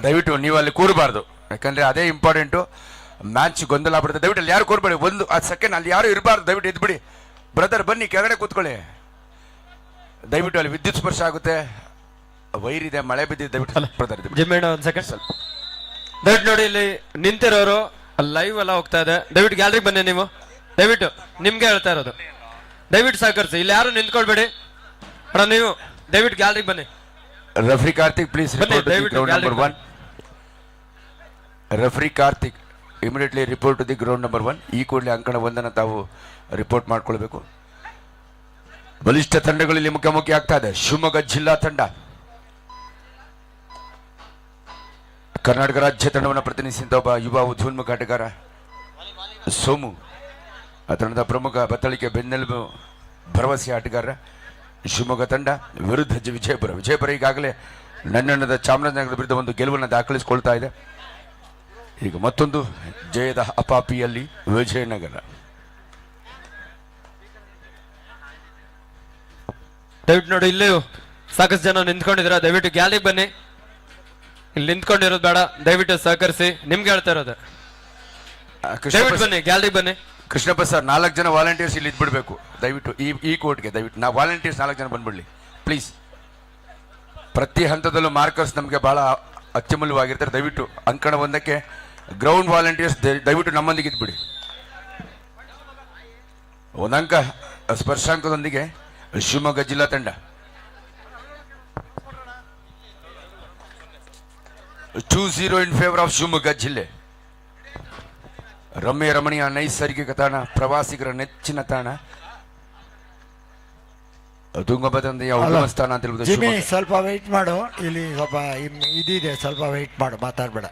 ದಯವಿಟ್ಟು ನೀವು ಅಲ್ಲಿ ಕೂರಬಾರ್ದು, ಯಾಕಂದ್ರೆ ಅದೇ ಇಂಪಾರ್ಟೆಂಟು. ಮ್ಯಾಚ್ ಗೊಂದಲ ಆಗ್ಬಿಡುತ್ತೆ. ದಯವಿಟ್ಟು ಅಲ್ಲಿ ಯಾರು ಕೂರಬೇಡಿ, ಒಂದು ಸೆಕೆಂಡ್ ಅಲ್ಲಿ ಯಾರು ಇರಬಾರ್ದು. ದಯವಿಟ್ಟು ಎದ್ಬಿಡಿ. ಬ್ರದರ್ ಬನ್ನಿ ಕೆಳಗಡೆ ಕೂತ್ಕೊಳ್ಳಿ. ದಯವಿಟ್ಟು ಅಲ್ಲಿ ವಿದ್ಯುತ್ ಸ್ಪರ್ಶ ಆಗುತ್ತೆ, ವೈರಿದೆ, ಮಳೆ ಬಿದ್ದಿದೆ. ದಯವಿಟ್ಟು ಬ್ರದರ್ ಒಂದು ಸೆಕೆಂಡ್ ಸ್ವಲ್ಪ ದಯವಿಟ್ಟು ನೋಡಿ, ಇಲ್ಲಿ ನಿಂತಿರೋರು ಲೈವ್ ಎಲ್ಲ ಹೋಗ್ತಾ ಇದೆ. ದಯವಿಟ್ಟು ಗ್ಯಾಲರಿಗೆ ಬನ್ನಿ. ನೀವು ದಯವಿಟ್ಟು ನಿಮ್ಗೆ ಹೇಳ್ತಾ ಇರೋದು, ದಯವಿಟ್ಟು ಸಹಕರಿಸಿ. ಇಲ್ಲಿ ಯಾರು ನಿಂತ್ಕೊಳ್ಬೇಡಿ ಅಣ್ಣ, ನೀವು ದಯವಿಟ್ಟು ಗ್ಯಾಲರಿಗೆ ಬನ್ನಿ. Referee Karthik please ground number 1. Referee Karthik immediately report to the ground number 1. ಈ ಕೂಡಲೇ ಅಂಕಣ 1 ತಾವು ರಿಪೋರ್ಟ್ ಮಾಡ್ಕೊಳ್ಬೇಕು. ಬಲಿಷ್ಠ ತಂಡಗಳಲ್ಲಿ ಮುಖಾಮುಖಿ ಆಗ್ತಾ ಇದೆ. ಶಿವಮೊಗ್ಗ ಜಿಲ್ಲಾ ತಂಡ ಕರ್ನಾಟಕ ರಾಜ್ಯ ತಂಡವನ್ನು ಪ್ರತಿನಿಧಿಸಿದ ಒಬ್ಬ ಯುವ ಉದ್ಯೋನ್ಮುಖ ಆಟಗಾರ ಸೋಮು, ಆ ತಂಡದ ಪ್ರಮುಖ ಬತ್ತಳಿಕೆ ಬೆನ್ನೆಲುಬು ಭರವಸೆ ಆಟಗಾರ. ಶಿವಮೊಗ್ಗ ತಂಡ ವಿರುದ್ಧ ವಿಜಯಪುರ ಈಗಾಗಲೇ ನನ್ನಣ್ಣದ ಚಾಮರಾಜನಗರದ ವಿರುದ್ಧ ಒಂದು ಗೆಲುವನ್ನು ದಾಖಲಿಸಿಕೊಳ್ತಾ ಇದೆ. ಈಗ ಮತ್ತೊಂದು ಜಯದ ಅಪಾಪಿಯಲ್ಲಿ ವಿಜಯನಗರ. ದಯವಿಟ್ಟು ನೋಡಿ, ಇಲ್ಲಿ ಸಾಕಷ್ಟು ಜನ ನಿಂತ್ಕೊಂಡಿದ್ದೀರಾ. ದಯವಿಟ್ಟು ಗ್ಯಾಲರಿಗೆ ಬನ್ನಿ. ಇಲ್ಲಿ ನಿಂತ್ಕೊಂಡಿರೋದು ಬೇಡ, ದಯವಿಟ್ಟು ಸಹಕರಿಸಿ. ನಿಮ್ಗೆ ಹೇಳ್ತಾ ಇರೋದು, ದಯವಿಟ್ಟು ಬನ್ನಿ, ಗ್ಯಾಲರಿಗೆ ಬನ್ನಿ. ಕೃಷ್ಣಪ್ಪ ಸರ್, 4 ಜನ ವಾಲಂಟಿಯರ್ಸ್ ಇಲ್ಲಿ ಇದ್ಬಿಡ್ಬೇಕು ದಯವಿಟ್ಟು. ಈ ಕೋರ್ಟ್ಗೆ ದಯವಿಟ್ಟು ನಾವು ವಾಲಂಟಿಯರ್ಸ್ 4 ಜನ ಬಂದ್ಬಿಡ್ಲಿ ಪ್ಲೀಸ್. ಪ್ರತಿ ಹಂತದಲ್ಲೂ ಮಾರ್ಕರ್ಸ್ ನಮಗೆ ಬಹಳ ಅತ್ಯಮೂಲ್ಯವಾಗಿರ್ತಾರೆ. ದಯವಿಟ್ಟು ಅಂಕಣ 1ಕ್ಕೆ ಗ್ರೌಂಡ್ ವಾಲಂಟಿಯರ್ಸ್ ದಯವಿಟ್ಟು ನಮ್ಮೊಂದಿಗೆ ಇದ್ಬಿಡಿ. 1 ಅಂಕ ಸ್ಪರ್ಶಾಂಕದೊಂದಿಗೆ ಶಿವಮೊಗ್ಗ ಜಿಲ್ಲಾ ತಂಡ 2-0 ಇನ್ ಫೇವರ್ ಆಫ್ ಶಿವಮೊಗ್ಗ ಜಿಲ್ಲೆ. ರಮ್ಯ ರಮಣೀಯ ನೈಸರ್ಗಿಕ ತಾಣ, ಪ್ರವಾಸಿಗರ ನೆಚ್ಚಿನ ತಾಣ, ತುಂಗಭದ್ರಾ ಉಗಮ ಸ್ಥಾನ ಅಂತ ಹೇಳ್ಬೋದು. ಸ್ವಲ್ಪ ವೆಯ್ಟ್ ಮಾಡು, ಇಲ್ಲಿ ಸ್ವಲ್ಪ ಇದಿದೆ, ಸ್ವಲ್ಪ ವೆಯ್ಟ್ ಮಾಡು, ಮಾತಾಡ್ಬೇಡ.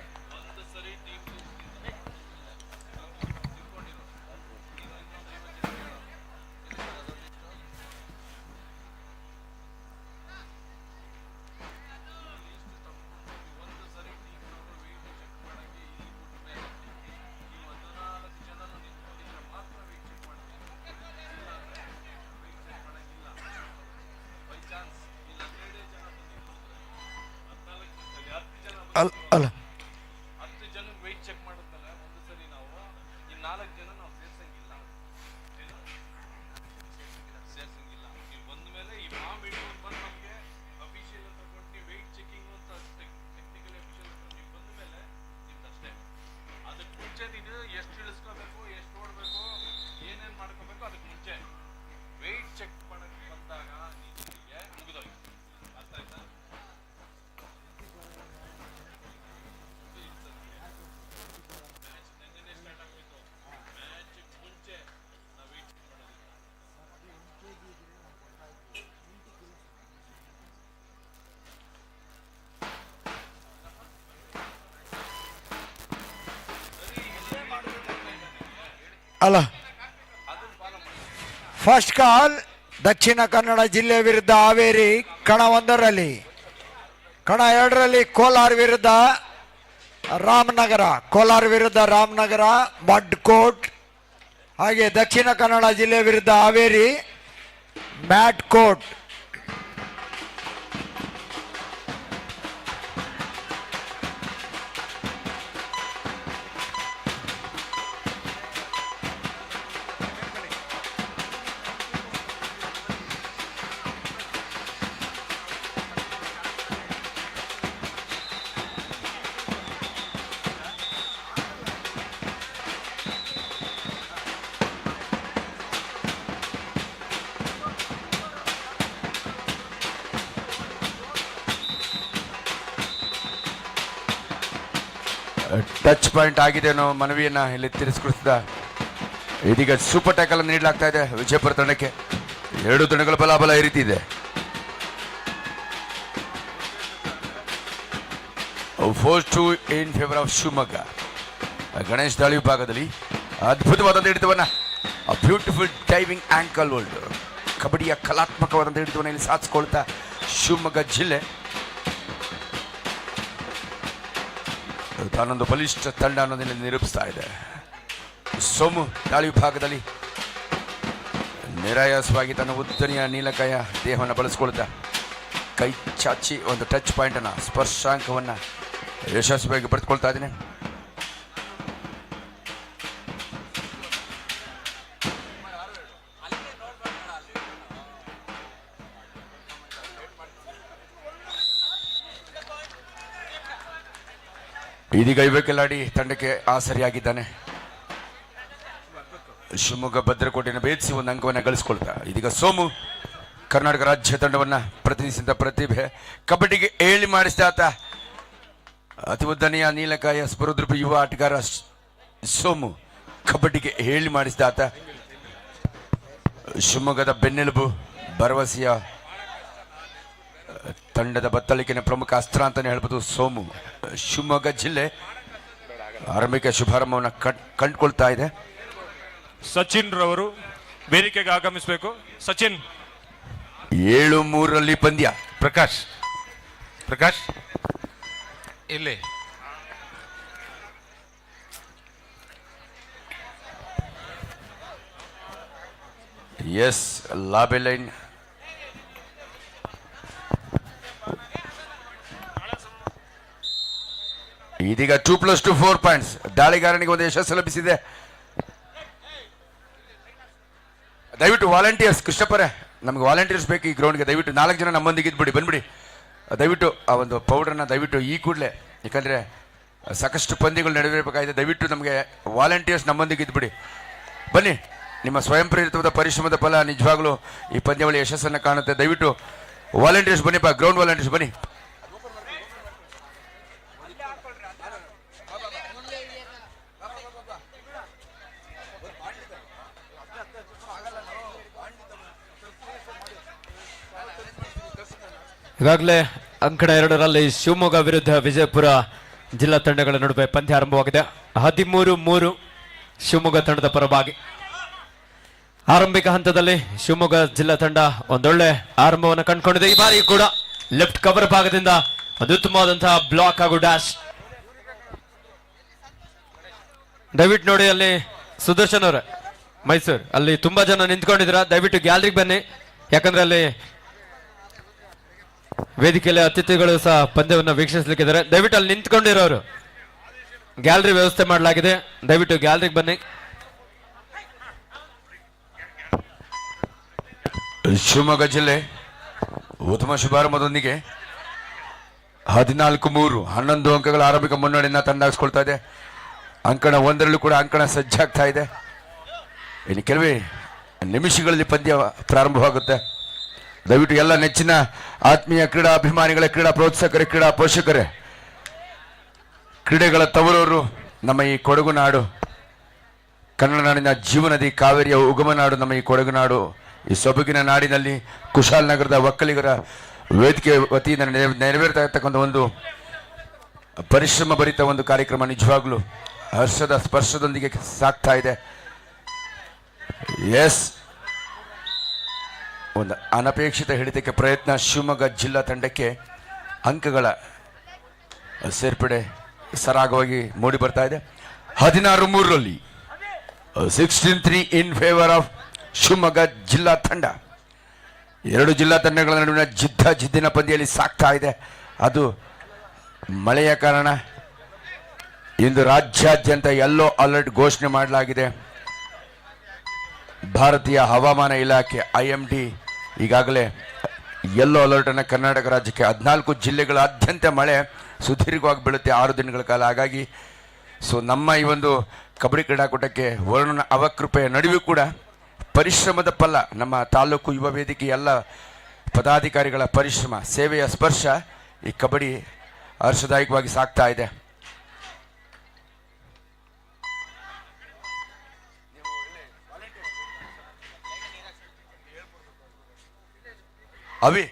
ಅಲ್ಲ ಅಲ್ಲ ಫಸ್ಟ್ ಕಾಲ್ ದಕ್ಷಿಣ ಕನ್ನಡ ಜಿಲ್ಲೆ ವಿರುದ್ಧ ಹಾವೇರಿ ಕಣ 1ರಲ್ಲಿ, ಕಣ 2ರಲ್ಲಿ ಕೋಲಾರ ವಿರುದ್ಧ ರಾಮನಗರ ಮಡ್ ಕೋರ್ಟ್. ಹಾಗೆ ದಕ್ಷಿಣ ಕನ್ನಡ ಜಿಲ್ಲೆ ವಿರುದ್ಧ Haveri mat court. Touch point ಆಗಿದೆ ಅನ್ನೋ ಮನವಿಯನ್ನ ಇಲ್ಲಿ ತಿಳಿಸ್ಕೊಡ್ತಿದ್ದ. ಇದೀಗ ಸೂಪರ್ ಟ್ಯಾಕಲ್ ಅನ್ನು ನೀಡಲಾಗ್ತಾ ಇದೆ ವಿಜಯಪುರ ತಂಡಕ್ಕೆ. 2 ತಂಡಗಳ ಬಲಾಬಲ ಈ ರೀತಿ ಇದೆ. 4-2 in favour of Shivamogga. Ganesh ದಾಳಿ ವಿಭಾಗದಲ್ಲಿ ಅದ್ಭುತವಾದಂಥ ಹಿಡಿತವನ್ನ, ಬ್ಯೂಟಿಫುಲ್ ಡೈವಿಂಗ್ ಆಂಕಲ್ ಹೋಲ್ಡ್, ಕಬಡ್ಡಿಯ ಕಲಾತ್ಮಕವಾದಂಥ ಹಿಡಿತವನ್ನ ಇಲ್ಲಿ ಸಾಧಿಸಿಕೊಳ್ತಾ ಶಿವಮೊಗ್ಗ ಜಿಲ್ಲೆ ತಾನೊಂದು ಬಲಿಷ್ಠ ತಂಡ ಅನ್ನೋದನ್ನು ನಿರೂಪಿಸ್ತಾ ಇದೆ. ಸೋಮು ದಾಳಿ ವಿಭಾಗದಲ್ಲಿ ನಿರಾಯಾಸವಾಗಿ ತನ್ನ ಉದ್ದನೆಯ ನೀಲಕಾಯ ದೇಹವನ್ನು ಬಳಸ್ಕೊಳ್ತಾ ಕೈ ಚಾಚಿ ಒಂದು ಟಚ್ ಪಾಯಿಂಟನ್ನು ಸ್ಪರ್ಶಾಂಕವನ್ನು ಯಶಸ್ವಿಯಾಗಿ ಪಡೆದುಕೊಳ್ತಾ ಇದ್ದೀನಿ. ಇದೀಗ ಯುವ ಕಿಲಾಡಿ ತಂಡಕ್ಕೆ ಆಸರಿಯಾಗಿದ್ದಾನೆ. ಶಿವಮೊಗ್ಗ ಭದ್ರಕೋಟೆಯನ್ನು ಭೇದಿಸಿ ಒಂದು ಅಂಕವನ್ನು ಗಳಿಸ್ಕೊಳ್ತಾ ಇದೀಗ ಸೋಮು ಕರ್ನಾಟಕ ರಾಜ್ಯ ತಂಡವನ್ನು ಪ್ರತಿನಿಧಿಸಿದ ಪ್ರತಿಭೆ ಕಬಡ್ಡಿಗೆ ಏಳಿ ಮಾಡಿಸಿದ ಆತ ಅತಿ ಉದ್ದನೆಯ ನೀಲಕಾಯ ಸ್ಪರ್ಧೃಪಿ ಯುವ ಆಟಗಾರ ಸೋಮು ಕಬಡ್ಡಿಗೆ ಹೇಳಿ ಮಾಡಿಸಿದ ಆತ ಶಿವಮೊಗ್ಗದ ಬೆನ್ನೆಲುಬು ಭರವಸೆಯ ತಂಡದ ಬತ್ತಳಿಕೆಯ ಪ್ರಮುಖ ಅಸ್ತ್ರ ಅಂತಾನೆ ಹೇಳ್ಬೋದು ಸೋಮು. ಶಿವಮೊಗ್ಗ ಜಿಲ್ಲೆ ಆರಂಭಿಕ ಶುಭಾರಂಭವನ್ನು ಕಂಡುಕೊಳ್ತಾ ಇದೆ. ಸಚಿನ್ ರವರು ವೇದಿಕೆಗೆ ಆಗಮಿಸಬೇಕು. ಸಚಿನ್ 7-3 ಪಂದ್ಯ. ಪ್ರಕಾಶ್ ಇಲ್ಲಿ ಎಸ್ ಲಾಬೆಲೈನ್ ಇದೀಗ 2+2 4 ಪಾಯಿಂಟ್ಸ್. ದಾಳಿಗಾರನಿಗೆ ಒಂದು ಯಶಸ್ಸು ಲಭಿಸಿದೆ. ದಯವಿಟ್ಟು ವಾಲಂಟಿಯರ್ಸ್ ಕೃಷ್ಣಪ್ಪರೇ, ನಮಗೆ ವಾಲಂಟಿಯರ್ಸ್ ಬೇಕು ಈ ಗ್ರೌಂಡ್ಗೆ. ದಯವಿಟ್ಟು 4 ಜನ ನಮ್ಮೊಂದಿಗೆ ಇದ್ಬಿಡಿ, ಬಂದ್ಬಿಡಿ. ದಯವಿಟ್ಟು ಆ ಒಂದು ಪೌಡರ್ನ ದಯವಿಟ್ಟು ಈ ಕೂಡಲೇ, ಯಾಕಂದರೆ ಸಾಕಷ್ಟು ಪಂದ್ಯಗಳು ನಡೆಯಬೇಕಾಗಿದೆ. ದಯವಿಟ್ಟು ನಮಗೆ ವಾಲಂಟಿಯರ್ಸ್ ನಮ್ಮೊಂದಿಗೆ ಇದ್ಬಿಡಿ, ಬನ್ನಿ. ನಿಮ್ಮ ಸ್ವಯಂ ಪ್ರೇರಿತವಾದ ಪರಿಶ್ರಮದ ಫಲ ನಿಜವಾಗ್ಲೂ ಈ ಪಂದ್ಯಾವಳಿ ಯಶಸ್ಸನ್ನು ಕಾಣುತ್ತೆ. ದಯವಿಟ್ಟು ವಾಲಂಟಿಯರ್ಸ್ ಬನ್ನಿಪ್ಪ, ಗ್ರೌಂಡ್ ವಾಲಂಟಿಯರ್ಸ್ ಬನ್ನಿ. ಈಗಾಗಲೇ ಅಂಕಣ 2ರಲ್ಲಿ ಶಿವಮೊಗ್ಗ ವಿರುದ್ಧ ವಿಜಯಪುರ ಜಿಲ್ಲಾ ತಂಡಗಳ ನಡುವೆ ಪಂದ್ಯ ಆರಂಭವಾಗಿದೆ. 13-3 ಶಿವಮೊಗ್ಗ ತಂಡದ ಪರವಾಗಿ. ಆರಂಭಿಕ ಹಂತದಲ್ಲಿ ಶಿವಮೊಗ್ಗ ಜಿಲ್ಲಾ ತಂಡ ಒಂದೊಳ್ಳೆ ಆರಂಭವನ್ನು ಕಂಡುಕೊಂಡಿದೆ. ಈ ಬಾರಿ ಕೂಡ ಲೆಫ್ಟ್ ಕವರ್ ಭಾಗದಿಂದ ಒಂದು ಉತ್ತಮವಾದಂತಹ ಬ್ಲಾಕ್ ಹಾಗೂ ಡ್ಯಾಶ್. ದಯವಿಟ್ಟು ನೋಡಿ, ಅಲ್ಲಿ ಸುದರ್ಶನ್ ಅವರೇ ಮೈಸೂರು, ಅಲ್ಲಿ ತುಂಬಾ ಜನ ನಿಂತ್ಕೊಂಡಿದ್ದೀರಾ. ದಯವಿಟ್ಟು ಗ್ಯಾಲರಿಗೆ ಬನ್ನಿ, ಯಾಕಂದ್ರೆ ಅಲ್ಲಿ ವೇದಿಕೆಯಲ್ಲಿ ಅತಿಥಿಗಳು ಸಹ ಪಂದ್ಯವನ್ನು ವೀಕ್ಷಿಸಲಿಕ್ಕಿದ್ದಾರೆ. ದಯವಿಟ್ಟು ಅಲ್ಲಿ ನಿಂತ್ಕೊಂಡಿರೋರು ಗ್ಯಾಲರಿ ವ್ಯವಸ್ಥೆ ಮಾಡಲಾಗಿದೆ, ದಯವಿಟ್ಟು ಗ್ಯಾಲರಿಗೆ ಬನ್ನಿ. ಶಿವಮೊಗ್ಗ ಜಿಲ್ಲೆ ಉತ್ತಮ ಶುಭಾರಂಭದೊಂದಿಗೆ 14-3 11 ಅಂಕಗಳ ಆರಂಭಿಕ ಮುನ್ನಡೆಯನ್ನು ತಂದಾಗಿಸ್ಕೊಳ್ತಾ ಇದೆ. ಅಂಕಣ 1ರಲ್ಲೂ ಕೂಡ ಅಂಕಣ ಸಜ್ಜಾಗ್ತಾ ಇದೆ. ಇನ್ನು ಕೆಲವೇ ನಿಮಿಷಗಳಲ್ಲಿ ಪಂದ್ಯ ಪ್ರಾರಂಭವಾಗುತ್ತೆ. ದಯವಿಟ್ಟು ಎಲ್ಲ ನೆಚ್ಚಿನ ಆತ್ಮೀಯ ಕ್ರೀಡಾ ಅಭಿಮಾನಿಗಳ, ಕ್ರೀಡಾ ಪ್ರೋತ್ಸಾಹಕರೇ, ಕ್ರೀಡಾ ಪೋಷಕರೇ, ಕ್ರೀಡೆಗಳ ತವರೂರು ನಮ್ಮ ಈ ಕೊಡಗು ನಾಡು, ಕನ್ನಡ ನಾಡಿನ ಜೀವನದಿ, ಕಾವೇರಿಯ ಉಗಮ ನಾಡು ನಮ್ಮ ಈ ಕೊಡಗು ನಾಡು. ಈ ಸೊಬಗಿನ ನಾಡಿನಲ್ಲಿ ಕುಶಾಲನಗರದ ಒಕ್ಕಲಿಗರ ವೇದಿಕೆ ವತಿಯಿಂದ ನೆರವೇರ್ತಾ ಇರ್ತಕ್ಕಂಥ ಒಂದು ಪರಿಶ್ರಮ ಭರಿತ ಒಂದು ಕಾರ್ಯಕ್ರಮ ನಿಜವಾಗ್ಲೂ ಹರ್ಷದ ಸ್ಪರ್ಶದೊಂದಿಗೆ ಸಾಗ್ತಾ ಇದೆ. ಎಸ್, ಒಂದು ಅನಪೇಕ್ಷಿತ ಹಿಡಿತಕ್ಕೆ ಪ್ರಯತ್ನ. ಶಿವಮೊಗ್ಗ ಜಿಲ್ಲಾ ತಂಡಕ್ಕೆ ಅಂಕಗಳ ಸೇರ್ಪಡೆ ಸರಾಗವಾಗಿ ಮೂಡಿ ಬರ್ತಾ ಇದೆ. 16-3ರಲ್ಲಿ 16-3 ಇನ್ ಫೇವರ್ ಆಫ್ ಶಿವಮೊಗ್ಗ ಜಿಲ್ಲಾ ತಂಡ. ಎರಡು ಜಿಲ್ಲಾ ತಂಡಗಳ ನಡುವಿನ ಜಿದ್ದಿನ ಪಂದ್ಯದಲ್ಲಿ ಸಾಗ್ತಾ ಇದೆ. ಅದು ಮಳೆಯ ಕಾರಣ ಇಂದು ರಾಜ್ಯಾದ್ಯಂತ ಯೆಲ್ಲೋ ಅಲರ್ಟ್ ಘೋಷಣೆ ಮಾಡಲಾಗಿದೆ. ಭಾರತೀಯ ಹವಾಮಾನ ಇಲಾಖೆ IMD ಈಗಾಗಲೇ ಯೆಲ್ಲೋ ಅಲರ್ಟ್ ಅನ್ನು ಕರ್ನಾಟಕ ರಾಜ್ಯಕ್ಕೆ 14 ಜಿಲ್ಲೆಗಳಾದ್ಯಂತ ಮಳೆ ಸುದೀರ್ಘವಾಗಿ ಬೀಳುತ್ತೆ 6 ದಿನಗಳ ಕಾಲ. ಹಾಗಾಗಿ ನಮ್ಮ ಈ ಒಂದು ಕಬಡ್ಡಿ ಕ್ರೀಡಾಕೂಟಕ್ಕೆ ವರುಣನ ಅವಕೃಪೆಯ ನಡುವೆ ಕೂಡ ಪರಿಶ್ರಮದ ಫಲ, ನಮ್ಮ ತಾಲೂಕು ಯುವ ವೇದಿಕೆ ಎಲ್ಲ ಪದಾಧಿಕಾರಿಗಳ ಪರಿಶ್ರಮ, ಸೇವೆಯ ಸ್ಪರ್ಶ ಈ ಕಬಡ್ಡಿ ಹರ್ಷದಾಯಕವಾಗಿ ಸಾಗ್ತಾ ಇದೆ. ಅವಿ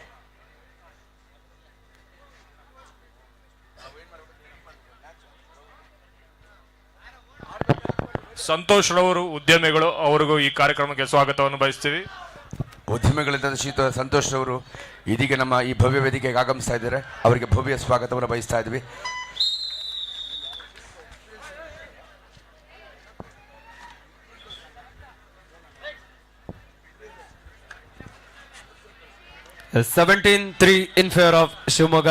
ಸಂತೋಷ್ ರವರು ಉದ್ಯಮಿಗಳು, ಅವರಿಗೂ ಈ ಕಾರ್ಯಕ್ರಮಕ್ಕೆ ಸ್ವಾಗತವನ್ನು ಬಯಸ್ತೀವಿ. ಉದ್ಯಮಿಗಳಿಂದ ಶ್ರೀಯುತ ಸಂತೋಷ್ ಅವರು ಇದೀಗ ನಮ್ಮ ಈ ಭವ್ಯ ವೇದಿಕೆಗೆ ಆಗಮಿಸ್ತಾ ಇದ್ದಾರೆ. ಅವರಿಗೆ ಭವ್ಯ ಸ್ವಾಗತವನ್ನು ಬಯಸ್ತಾ ಇದ್ವಿ. 17-3 in favour of Shivamogga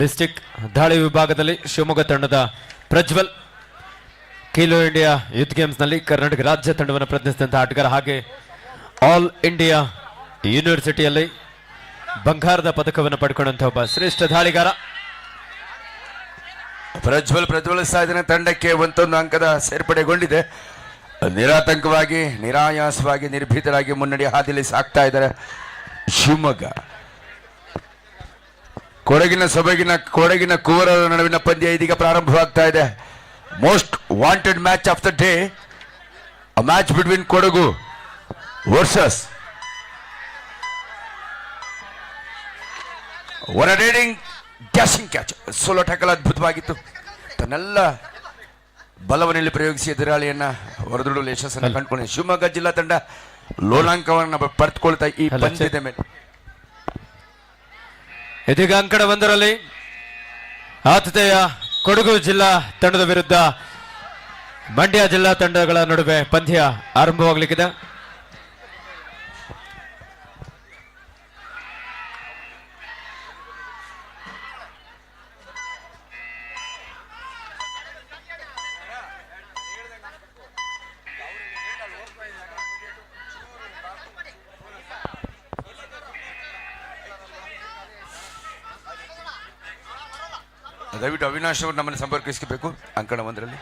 district. ದಾಳಿ ವಿಭಾಗದಲ್ಲಿ ಶಿವಮೊಗ್ಗ ತಂಡದ Prajwal, Khelo India youth games ನಲ್ಲಿ ಕರ್ನಾಟಕ ರಾಜ್ಯ ತಂಡವನ್ನು ಪ್ರತಿನಿಧಿಸಿದಂತಹ ಆಟಗಾರ, ಹಾಗೆ ಆಲ್ ಇಂಡಿಯಾ ಯೂನಿವರ್ಸಿಟಿಯಲ್ಲಿ ಬಂಗಾರದ ಪದಕವನ್ನು ಪಡ್ಕೊಂಡಂತಹ ಒಬ್ಬ ಶ್ರೇಷ್ಠ ದಾಳಿಗಾರ. ಪ್ರಜ್ವಲ್ ಸಾಧನೆ ತಂಡಕ್ಕೆ ಒಂದೊಂದು ಅಂಕದ ಸೇರ್ಪಡೆಗೊಂಡಿದೆ. ನಿರಾತಂಕವಾಗಿ, ನಿರಾಯಾಸವಾಗಿ, ನಿರ್ಭೀತರಾಗಿ ಮುನ್ನಡೆ ಹಾದಿಯಲ್ಲಿ ಸಾಕ್ತಾ ಇದ್ದಾರೆ ಶಿವಮೊಗ್ಗ. ಕೊಡಗಿನ ಕುವರರ ನಡುವಿನ ಪಂದ್ಯ ಇದೀಗ ಪ್ರಾರಂಭವಾಗ್ತಾ ಇದೆ. Most wanted match of the day, a match between Kodagu versus one raiding dashing catch. Solo tackle ಅದ್ಭುತವಾಗಿತ್ತು. ತನ್ನೆಲ್ಲ ಬಲವನ್ನಲ್ಲಿ ಪ್ರಯೋಗಿಸಿ ಎದುರಾಳಿಯನ್ನ ಹೊರದೂಡಲು ಯಶಸ್ಸನ್ನು ಕಂಡುಕೊಂಡಿದೆ ಶಿವಮೊಗ್ಗ ಜಿಲ್ಲಾ ತಂಡ. ಲೋಲಾಂಕವನ್ನು ಪಡೆದುಕೊಳ್ತಾ ಈ ಪಂದ್ಯದ ಮೇಲೆ ಇದೀಗ ಅಂಕಣ 1ರಲ್ಲಿ ಆತಿಥೇಯ ಕೊಡಗು ಜಿಲ್ಲಾ ತಂಡದ ವಿರುದ್ಧ ಮಂಡ್ಯ ಜಿಲ್ಲಾ ತಂಡಗಳ ನಡುವೆ ಪಂದ್ಯ ಆರಂಭವಾಗಲಿಕ್ಕಿದೆ. ದಯವಿಟ್ಟು ಅವಿನಾಶ್ ಅವರು ನಮ್ಮನ್ನು ಸಂಪರ್ಕಿಸಬೇಕು ಅಂಕಣ 1ರಲ್ಲಿ.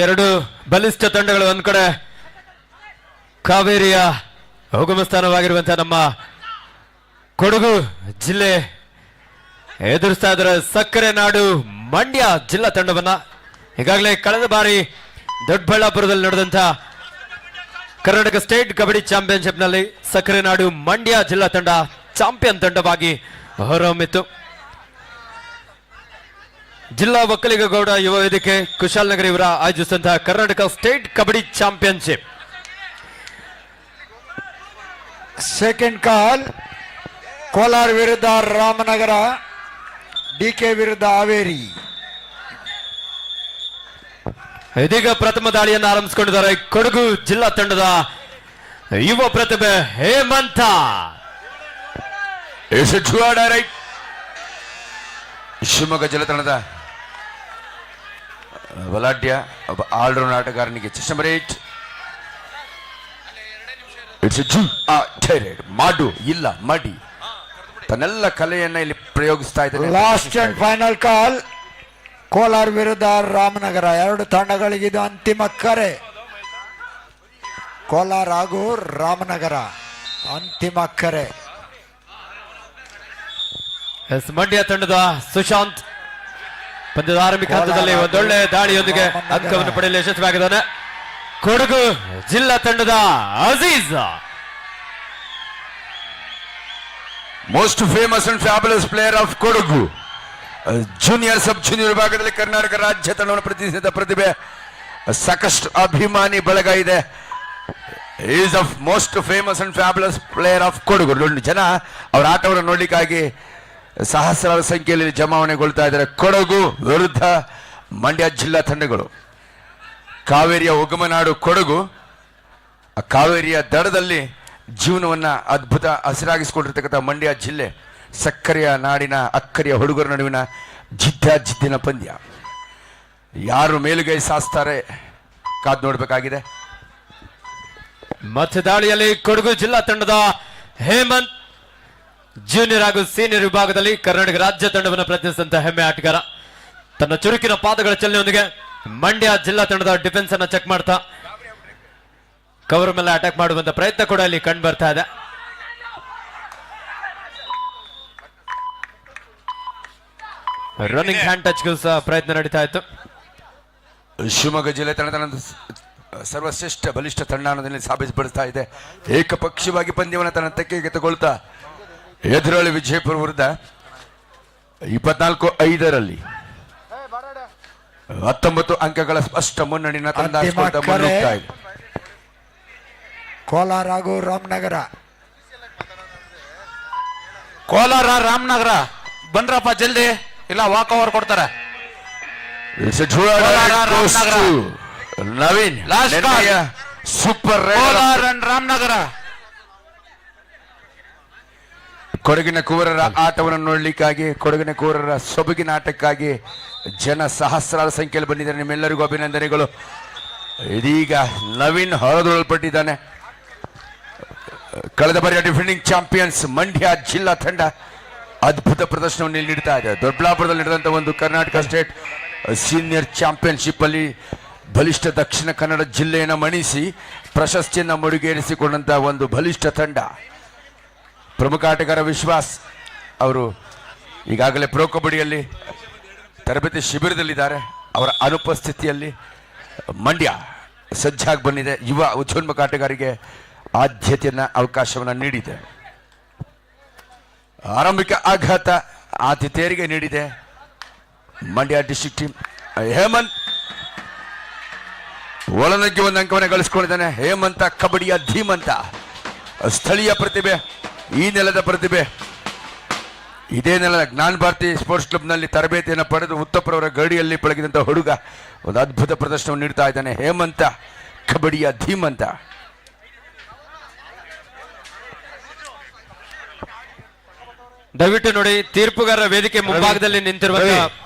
ಎರಡು ಬಲಿಷ್ಠ ತಂಡಗಳು ಒಂದ್ ಕಡೆ ಕಾವೇರಿಯ ಉಗಮ ಸ್ಥಾನವಾಗಿರುವಂತಹ ನಮ್ಮ ಕೊಡಗು ಜಿಲ್ಲೆ ಎದುರಿಸ್ತಾ ಇದ್ದಾರೆ ಸಕ್ಕರೆ ನಾಡು ಮಂಡ್ಯ ಜಿಲ್ಲಾ ತಂಡವನ್ನ. ಈಗಾಗಲೇ ಕಳೆದ ಬಾರಿ ದೊಡ್ಡಬಳ್ಳಾಪುರದಲ್ಲಿ ನಡೆದಂತಹ ಕರ್ನಾಟಕ ಸ್ಟೇಟ್ ಕಬಡ್ಡಿ ಚಾಂಪಿಯನ್ಶಿಪ್ ನಲ್ಲಿ ಸಕ್ಕರೆ ನಾಡು ಮಂಡ್ಯ ಜಿಲ್ಲಾ ತಂಡ ಚಾಂಪಿಯನ್ ತಂಡವಾಗಿ ಹೊರಹೊಮ್ಮಿತ್ತು. ಜಿಲ್ಲಾ ಒಕ್ಕಲಿಗ ಗೌಡ ಯುವ ವೇದಿಕೆ ಕುಶಾಲನಗರ ಇವರ ಆಯೋಜಿಸಿದಂತಹ Karnataka state kabaddi championship. Second call Kolar ವಿರುದ್ಧ ರಾಮನಗರ, ಡಿಕೆ ವಿರುದ್ಧ ಹಾವೇರಿ. ಇದೀಗ ಪ್ರಥಮ ದಾಳಿಯನ್ನು ಆರಂಭಿಸಿಕೊಂಡಿದ್ದಾರೆ ಕೊಡಗು ಜಿಲ್ಲಾ ತಂಡದ ಯುವ ಪ್ರತಿಭೆ ಹೇಮಂತ. ಶಿವಮೊಗ್ಗ ಜಿಲ್ಲಾ ತಂಡದ ಬಲಾಢ್ಯ ಒಬ್ಬ ಆಲ್ರೌಂಡ್ ಆಟಗಾರನಿಗೆ ನಂಬರ್ 8 ಮಾಡು ಇಲ್ಲ ಮಡಿ ತನ್ನೆಲ್ಲ ಕಲೆಯನ್ನ ಇಲ್ಲಿ ಪ್ರಯೋಗಿಸ್ತಾ ಇದ್ದಾರೆ. Last and final call Kolar ವಿರುದ್ಧ ರಾಮನಗರ. ಎರಡು ತಂಡಗಳಿಗೆ ಇದು ಅಂತಿಮ ಕರೆ. ಕೋಲಾರ ಹಾಗೂ ರಾಮನಗರ ಅಂತಿಮ ಕರೆ. ಮಂಡ್ಯ ತಂಡದ ಸುಶಾಂತ್ ಪಂದ್ಯದ ಆರಂಭಿಕ ಹಂತದಲ್ಲಿ ಒಂದೊಳ್ಳೆ ದಾಳಿಯೊಂದಿಗೆ ಅಂಕವನ್ನು ಪಡೆಯಲು ಯಶಸ್ವಿಯಾಗಿದ್ದಾನೆ. ಕೊಡಗು ಜಿಲ್ಲಾ ತಂಡದ Aziz, most famous and fabulous player of Kodagu junior sub junior ವಿಭಾಗದಲ್ಲಿ ಕರ್ನಾಟಕ ರಾಜ್ಯ ತಂಡವನ್ನು ಪ್ರತಿನಿಧಿಸಿದ ಪ್ರತಿಭೆ, ಸಾಕಷ್ಟು ಅಭಿಮಾನಿ ಬಳಗ ಇದೆ. Is of most famous and fabulous player of Kodagu. ಜನ ಅವರ ಆಟವನ್ನು ನೋಡ್ಲಿಕ್ಕಾಗಿ ಸಹಸ್ರಾರು ಸಂಖ್ಯೆಯಲ್ಲಿ ಜಮಾವಣೆಗೊಳ್ತಾ ಇದ್ದಾರೆ. ಕೊಡಗು ವಿರುದ್ಧ ಮಂಡ್ಯ ಜಿಲ್ಲಾ ತಂಡಗಳು. ಕಾವೇರಿಯ ಉಗಮನಾಡು ಕೊಡಗು, ಆ ಕಾವೇರಿಯ ದಡದಲ್ಲಿ ಜೀವನವನ್ನ ಅದ್ಭುತ ಹಸಿರಾಗಿಸಿಕೊಂಡಿರ್ತಕ್ಕಂಥ ಮಂಡ್ಯ ಜಿಲ್ಲೆ. ಸಕ್ಕರೆಯ ನಾಡಿನ ಅಕ್ಕರೆಯ ಹುಡುಗರ ನಡುವಿನ ಜಿದ್ದಿನ ಪಂದ್ಯ. ಯಾರು ಮೇಲುಗೈ ಸಾಸ್ತಾರೆ ಕಾದು ನೋಡಬೇಕಾಗಿದೆ. ಮತ್ತೆ ದಾಳಿಯಲ್ಲಿ ಕೊಡಗು ಜಿಲ್ಲಾ ತಂಡದ ಹೇಮಂತ್ ಜೂನಿಯರ್ ಹಾಗೂ ಸೀನಿಯರ್ ವಿಭಾಗದಲ್ಲಿ ಕರ್ನಾಟಕ ರಾಜ್ಯ ತಂಡವನ್ನು ಪ್ರತಿನಿಧಿಸಿದಂತಹ ಹೆಮ್ಮೆ ಆಟಗಾರ. ತನ್ನ ಚುರುಕಿನ ಪಾದಗಳ ಚಲನೆಯೊಂದಿಗೆ ಮಂಡ್ಯ ಜಿಲ್ಲಾ ತಂಡದ ಡಿಫೆನ್ಸ್ ಅನ್ನ ಚೆಕ್ ಮಾಡ್ತಾ ಕವರ್ ಮೇಲೆ ಅಟ್ಯಾಕ್ ಮಾಡುವಂತ ಪ್ರಯತ್ನ ಕೂಡ ಇಲ್ಲಿ ಕಂಡು ಬರ್ತಾ ಇದೆ. ರನ್ನಿಂಗ್ ಹ್ಯಾಂಡ್ ಟಚ್ಗೂ ಸಹ ಪ್ರಯತ್ನ ನಡೀತಾ ಇತ್ತು. ಶಿವಮೊಗ್ಗ ಜಿಲ್ಲೆ ತಂಡ ಸರ್ವಶ್ರೇಷ್ಠ ಬಲಿಷ್ಠ ತಂಡ ಅನ್ನೋದನ್ನು ಸಾಬೀತುಪಡಿಸ್ತಾ ಇದೆ. ಏಕಪಕ್ಷೀಯವಾಗಿ ಪಂದ್ಯವನ್ನು ತನ್ನ ತೆಕ್ಕೆಗೆ ತಗೊಳ್ತಾ ಎದುರಾಳಿ ವಿಜಯಪುರ ವಿರುದ್ಧ 24-5 19 ಅಂಕಗಳ ಸ್ಪಷ್ಟ ಮುನ್ನಡೆಯನ್ನು ಅಂತಿಮ ತಂದಾಡಿಸಿಕೊಂಡ ಕರೆ. ಮುನ್ನುಗ್ತಾ ಇದೆ. ಕೋಲಾರ ಹಾಗೂ ರಾಮನಗರ. ಕೋಲಾರ ರಾಮನಗರ ಬನ್ರಪ್ಪ ಜಲ್ದಿ, ಇಲ್ಲ ವಾಕ್ ಓವರ್ ಕೊಡ್ತಾರೆ. It's a draw Kolar, that goes Ramanagara. to Naveen. Last ನೆನ್ನೆಯ ಸೂಪರ್ ಕೋಲಾರ and ರಾಮನಗರ. ಕೊಡಗಿನ ಕೂರರ ಆಟವನ್ನು ನೋಡ್ಲಿಕ್ಕಾಗಿ, ಕೊಡಗಿನ ಕೂರರ ಸೊಬಗಿನ ಆಟಕ್ಕಾಗಿ ಜನ ಸಹಸ್ರಾರು ಸಂಖ್ಯೆಯಲ್ಲಿ ಬಂದಿದ್ದಾರೆ. ನಿಮ್ಮೆಲ್ಲರಿಗೂ ಅಭಿನಂದನೆಗಳು. ಇದೀಗ ನವೀನ್ ಹೊರದೊಳಲ್ಪಟ್ಟಿದ್ದಾನೆ. ಕಳೆದ ಬಾರಿಯ ಡಿಫೆಂಡಿಂಗ್ ಚಾಂಪಿಯನ್ಸ್ ಮಂಡ್ಯ ಜಿಲ್ಲಾ ತಂಡ ಅದ್ಭುತ ಪ್ರದರ್ಶನವನ್ನು ಇಲ್ಲಿ ನೀಡ್ತಾ ಇದೆ. ದೊಡ್ಡಬಳ್ಳಾಪುರದಲ್ಲಿ ನಡೆದಂತ ಒಂದು ಕರ್ನಾಟಕ ಸ್ಟೇಟ್ ಸೀನಿಯರ್ ಚಾಂಪಿಯನ್ಶಿಪ್ ಅಲ್ಲಿ ಬಲಿಷ್ಠ ದಕ್ಷಿಣ ಕನ್ನಡ ಜಿಲ್ಲೆಯನ್ನು ಮಣಿಸಿ ಪ್ರಶಸ್ತಿಯನ್ನು ಮುಡಿಗೇರಿಸಿಕೊಂಡಂತಹ ಒಂದು ಬಲಿಷ್ಠ ತಂಡ. ಪ್ರಮುಖ ಆಟಗಾರ ವಿಶ್ವಾಸ್ ಅವರು ಈಗಾಗಲೇ ಪ್ರೊ ಕಬಡ್ಡಿಯಲ್ಲಿ ತರಬೇತಿ ಶಿಬಿರದಲ್ಲಿದ್ದಾರೆ. ಅವರ ಅನುಪಸ್ಥಿತಿಯಲ್ಲಿ ಮಂಡ್ಯ ಸಜ್ಜಾಗಿ ಬಂದಿದೆ. ಯುವ ಉದ್ಯೋನ್ಮುಖ ಆಟಗಾರಿಗೆ ಆದ್ಯತೆಯನ್ನ ಅವಕಾಶವನ್ನು ನೀಡಿದೆ. ಆರಂಭಿಕ ಆಘಾತ ಆತಿಥೇಯರಿಗೆ ನೀಡಿದೆ ಮಂಡ್ಯ ಡಿಸ್ಟ್ರಿಕ್ಟ್ ಟೀಮ್. ಹೇಮಂತ್ ಒಳನುಗ್ಗಿ ಒಂದು ಅಂಕವನ್ನು ಗಳಿಸಿಕೊಂಡಿದ್ದಾನೆ. ಹೇಮಂತ ಕಬಡ್ಡಿಯ ಧೀಮಂತ, ಸ್ಥಳೀಯ ಪ್ರತಿಭೆ, ಈ ನೆಲದ ಪ್ರತಿಭೆ. ಇದೇ ನೆಲದ ಜ್ಞಾನ ಭಾರತಿ ಸ್ಪೋರ್ಟ್ಸ್ ಕ್ಲಬ್ನಲ್ಲಿ ತರಬೇತಿಯನ್ನು ಪಡೆದು ಉತ್ತಪ್ಪರವರ ಗಡಿಯಲ್ಲಿ ಪಳಗಿದಂಥ ಹುಡುಗ ಒಂದು ಅದ್ಭುತ ಪ್ರದರ್ಶನವನ್ನು ನೀಡ್ತಾ ಇದ್ದಾನೆ. ಹೇಮಂತ ಕಬಡ್ಡಿಯ ಧೀಮಂತ. ದಯವಿಟ್ಟು ನೋಡಿ, ತೀರ್ಪುಗಾರರ ವೇದಿಕೆ ಮುಂಭಾಗದಲ್ಲಿ ನಿಂತಿರುವ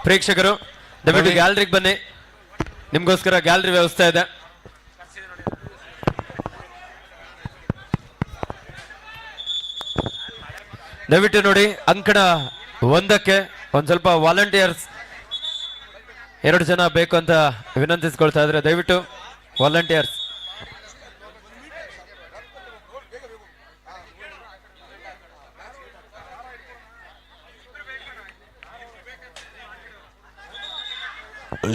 ಪ್ರೇಕ್ಷಕರು ದಯವಿಟ್ಟು ಗ್ಯಾಲರಿಗೆ ಬನ್ನಿ. ನಿಮ್ಗೋಸ್ಕರ ಗ್ಯಾಲರಿ ವ್ಯವಸ್ಥೆ ಇದೆ. ದಯವಿಟ್ಟು ನೋಡಿ, ಅಂಕಣ 1ಕ್ಕೆ ಒಂದ್ ಸ್ವಲ್ಪ ವಾಲಂಟಿಯರ್ಸ್ 2 ಜನ ಬೇಕು ಅಂತ ವಿನಂತಿಸ್ಕೊಳ್ತಾ ಇದ್ರೆ ದಯವಿಟ್ಟು ವಾಲಂಟಿಯರ್ಸ್.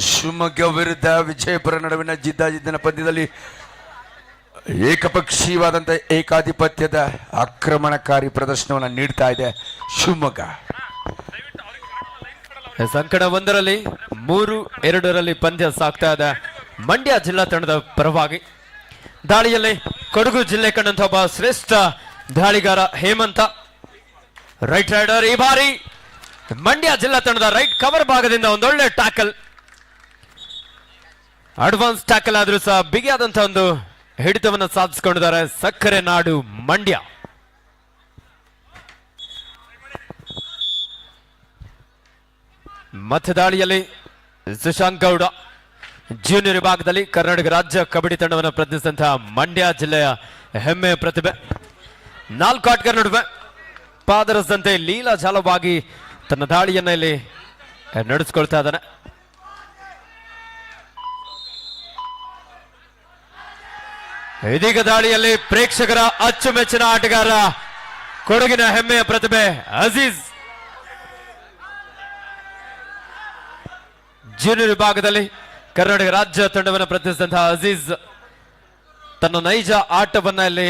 ಶಿವಮೊಗ್ಗ ವಿರುದ್ಧ ವಿಜಯಪುರ ನಡುವಿನ ಜಿದ್ದಾಜಿದ್ದಿನ ಪಂದ್ಯದಲ್ಲಿ ಏಕಪಕ್ಷೀಯವಾದಂಥ ಏಕಾಧಿಪತ್ಯದ ಆಕ್ರಮಣಕಾರಿ ಪ್ರದರ್ಶನವನ್ನು ನೀಡ್ತಾ ಇದೆ ಶಿವಮೊಗ್ಗ. ಅಂಕಣ 1ರಲ್ಲಿ 3-2ರಲ್ಲಿ ಪಂದ್ಯ ಸಾಗ್ತಾ ಇದೆ ಮಂಡ್ಯ ಜಿಲ್ಲಾ ತಂಡದ ಪರವಾಗಿ. ದಾಳಿಯಲ್ಲಿ ಕೊಡಗು ಜಿಲ್ಲೆ ಕಂಡಂತ ಒಬ್ಬ ಶ್ರೇಷ್ಠ ದಾಳಿಗಾರ ಹೇಮಂತ, ರೈಟ್ ರೈಡರ್. ಈ ಬಾರಿ ಮಂಡ್ಯ ಜಿಲ್ಲಾ ತಂಡದ ರೈಟ್ ಕವರ್ ಭಾಗದಿಂದ ಒಂದೊಳ್ಳೆ ಟ್ಯಾಕಲ್, ಅಡ್ವಾನ್ಸ್ ಟ್ಯಾಕಲ್ ಆದ್ರೂ ಸಹ ಬಿಗಿಯಾದಂತಹ ಒಂದು ಹಿಡಿತವನ್ನು ಸಾಧಿಸಿಕೊಂಡಿದ್ದಾರೆ ಸಕ್ಕರೆ ನಾಡು ಮಂಡ್ಯ. ಮತ್ತೆ ದಾಳಿಯಲ್ಲಿ ಸುಶಾಂಕ್ ಗೌಡ ಜೂನಿಯರ್ ವಿಭಾಗದಲ್ಲಿ ಕರ್ನಾಟಕ ರಾಜ್ಯ ಕಬಡ್ಡಿ ತಂಡವನ್ನು ಪ್ರತಿನಿಧಿಸಿದಂತಹ ಮಂಡ್ಯ ಜಿಲ್ಲೆಯ ಹೆಮ್ಮೆಯ ಪ್ರತಿಭೆ. 4 ಆಟಗಾರ ನಡುವೆ ಪಾದರಸದಂತೆ ಲೀಲಾಜಾಲವಾಗಿ ತನ್ನ ದಾಳಿಯನ್ನ ಇಲ್ಲಿ ನಡೆಸಿಕೊಳ್ತಾ ಇದ್ದಾನೆ. ಇದೀಗ ದಾಳಿಯಲ್ಲಿ ಪ್ರೇಕ್ಷಕರ ಅಚ್ಚುಮೆಚ್ಚಿನ ಆಟಗಾರ ಕೊಡಗಿನ ಹೆಮ್ಮೆಯ ಪ್ರತಿಭೆ ಅಜೀಜ್. ಜೂನಿಯರ್ ವಿಭಾಗದಲ್ಲಿ ಕರ್ನಾಟಕ ರಾಜ್ಯ ತಂಡವನ್ನು ಪ್ರತಿನಿಧಿಸಿದಂತಹ ಅಜೀಜ್ ತನ್ನ ನೈಜ ಆಟವನ್ನ ಇಲ್ಲಿ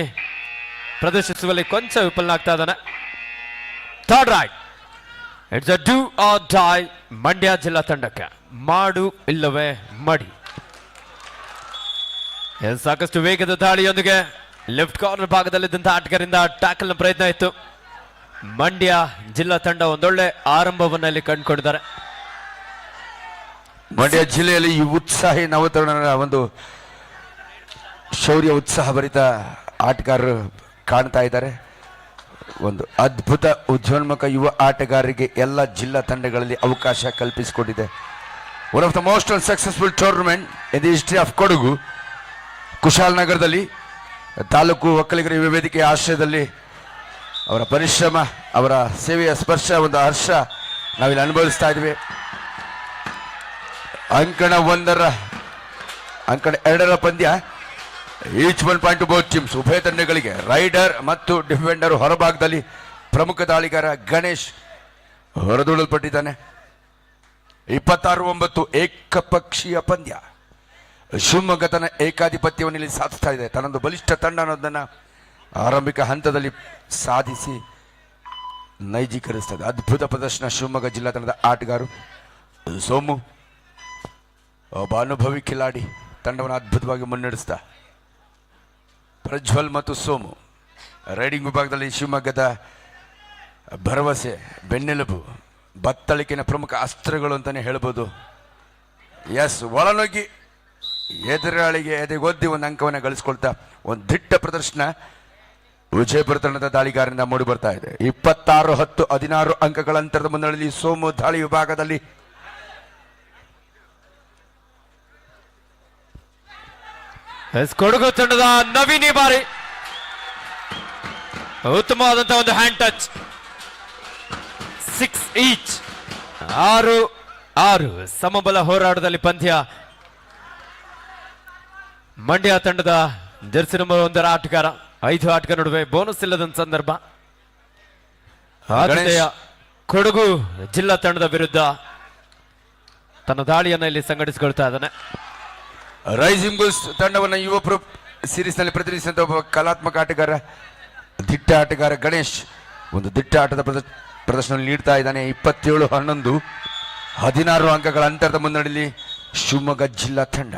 ಪ್ರದರ್ಶಿಸುವಲ್ಲಿ ಕೊಂಚ ವಿಫಲನಾಗ್ತಾ ಇದ್ದಾನೆ. Third right, it's a do or die Mandya ಜಿಲ್ಲಾ ತಂಡಕ್ಕೆ, ಮಾಡು ಇಲ್ಲವೇ ಮಡಿ. ಸಾಕಷ್ಟು ವೇಗದ ದಾಳಿಯೊಂದಿಗೆ ಲೆಫ್ಟ್ ಕಾರ್ನರ್ ಭಾಗದಲ್ಲಿದ್ದಂತಹ ಆಟಗಾರರಿಂದ ಟ್ಯಾಕಲ್ ನ ಪ್ರಯತ್ನ ಇತ್ತು. ಮಂಡ್ಯ ಜಿಲ್ಲಾ ತಂಡ ಒಂದೊಳ್ಳೆ ಆರಂಭವನ್ನ ಇಲ್ಲಿ ಕಂಡುಕೊಂಡಿದ್ದಾರೆ. ಮಂಡ್ಯ ಜಿಲ್ಲೆಯಲ್ಲಿ ಈ ಉತ್ಸಾಹಿ ನವತರುಣರ ಒಂದು ಶೌರ್ಯ ಉತ್ಸಾಹಭರಿತ ಆಟಗಾರರು ಕಾಣ್ತಾ ಇದ್ದಾರೆ. ಒಂದು ಅದ್ಭುತ ಉದ್ಯೋನ್ಮುಖ ಯುವ ಆಟಗಾರರಿಗೆ ಎಲ್ಲ ಜಿಲ್ಲಾ ತಂಡಗಳಲ್ಲಿ ಅವಕಾಶ ಕಲ್ಪಿಸಿಕೊಂಡಿದೆ. One of the most successful tournament in the history of Kodagu. ಕುಶಾಲನಗರದಲ್ಲಿ ತಾಲೂಕು ಒಕ್ಕಲಿಗರ ಯುವ ವೇದಿಕೆಯ ಆಶ್ರಯದಲ್ಲಿ ಅವರ ಪರಿಶ್ರಮ, ಅವರ ಸೇವೆಯ ಸ್ಪರ್ಶ, ಒಂದು ಹರ್ಷ ನಾವಿಲ್ಲಿ ಅನುಭವಿಸ್ತಾ ಇದ್ವಿ. ಅಂಕಣ 2ರ ಪಂದ್ಯ, each 1 point to both teams. ಉಭಯ ತಂಡಗಳಿಗೆ ರೈಡರ್ ಮತ್ತು ಡಿಫೆಂಡರ್ ಹೊರಭಾಗದಲ್ಲಿ ಪ್ರಮುಖ ದಾಳಿಗಾರ ಗಣೇಶ್ ಹೊರದೂಡಲ್ಪಟ್ಟಿದ್ದಾನೆ. 26-9 ಏಕಪಕ್ಷೀಯ ಪಂದ್ಯ. ಶಿವಮೊಗ್ಗ ತನ್ನ ಏಕಾಧಿಪತ್ಯವನ್ನು ಇಲ್ಲಿ ಸಾಧಿಸ್ತಾ ಇದೆ. ತನ್ನೊಂದು ಬಲಿಷ್ಠ ತಂಡ ಅನ್ನೋದನ್ನ ಆರಂಭಿಕ ಹಂತದಲ್ಲಿ ಸಾಧಿಸಿ ನೈಜೀಕರಿಸ್ತದೆ. ಅದ್ಭುತ ಪ್ರದರ್ಶನ ಶಿವಮೊಗ್ಗ ಜಿಲ್ಲಾ ತಂಡದ ಆಟಗಾರರು ಸೋಮು, ಒಬ್ಬ ಅನುಭವಿ ಕಿಲಾಡಿ ತಂಡವನ್ನು ಅದ್ಭುತವಾಗಿ ಮುನ್ನಡೆಸ್ತಾ ಪ್ರಜ್ವಲ್ ಮತ್ತು ಸೋಮು. ರೈಡಿಂಗ್ ವಿಭಾಗದಲ್ಲಿ ಶಿವಮೊಗ್ಗದ ಭರವಸೆ, ಬೆನ್ನೆಲುಬು, ಬತ್ತಳಿಕೆನ ಪ್ರಮುಖ ಅಸ್ತ್ರಗಳು ಅಂತಲೇ ಹೇಳ್ಬೋದು. ಎಸ್, ಒಳನುಗ್ಗಿ ಎದುರಾಳಿಗೆ ಎದೆಗೊದ್ದಿ ಒಂದು ಅಂಕವನ್ನು ಗಳಿಸ್ಕೊಳ್ತಾ ಒಂದು ದಿಟ್ಟ ಪ್ರದರ್ಶನ ವಿಜಯಪುರ ತಂಡದ ದಾಳಿಗಾರರಿಂದ ಮೂಡಿ ಬರ್ತಾ ಇದೆ. 26-10 16 ಅಂಕಗಳ ಅಂತರದ ಮುನ್ನಡೆಯಲ್ಲಿ ಸೋಮು ದಾಳಿ ವಿಭಾಗದಲ್ಲಿ. ಕೊಡಗು ತಂಡದ ನವೀನ್ ಈ ಬಾರಿ ಉತ್ತಮವಾದಂತಹ ಒಂದು ಹ್ಯಾಂಡ್ ಟಚ್. 6 ಈಚ್, 6-6 ಸಮಬಲ ಹೋರಾಟದಲ್ಲಿ ಪಂದ್ಯ. ಮಂಡ್ಯ ತಂಡದ ಜರ್ಸಿ ನಂಬರ್ 1 ಆಟಗಾರ, 5 ಆಟಗಾರ ನಡುವೆ ಬೋನಸ್ ಇಲ್ಲದ ಸಂದರ್ಭ. ಆತಿಥೇಯ ಕೊಡಗು ಜಿಲ್ಲಾ ತಂಡದ ವಿರುದ್ಧ ತನ್ನ ದಾಳಿಯನ್ನು ಇಲ್ಲಿ ಸಂಘಟಿಸಿಕೊಳ್ತಾ ಇದ್ದಾನೆ. ರೈಸಿಂಗ್ ಬುಲ್ಸ್ ತಂಡವನ್ನು ಯುವ ಪ್ರೊ ಸೀರೀಸ್ನಲ್ಲಿ ಪ್ರತಿನಿಧಿಸಿದಂಥ ಒಬ್ಬ ಕಲಾತ್ಮಕ ಆಟಗಾರ, ದಿಟ್ಟ ಆಟಗಾರ ಗಣೇಶ್ ಒಂದು ದಿಟ್ಟ ಆಟದ ಪ್ರದರ್ಶನ ನೀಡ್ತಾ ಇದ್ದಾನೆ. 27-11 16 ಅಂಕಗಳ ಅಂತರದ ಮುನ್ನಡೆಯಲ್ಲಿ ಶಿವಮೊಗ್ಗ ಜಿಲ್ಲಾ ತಂಡ.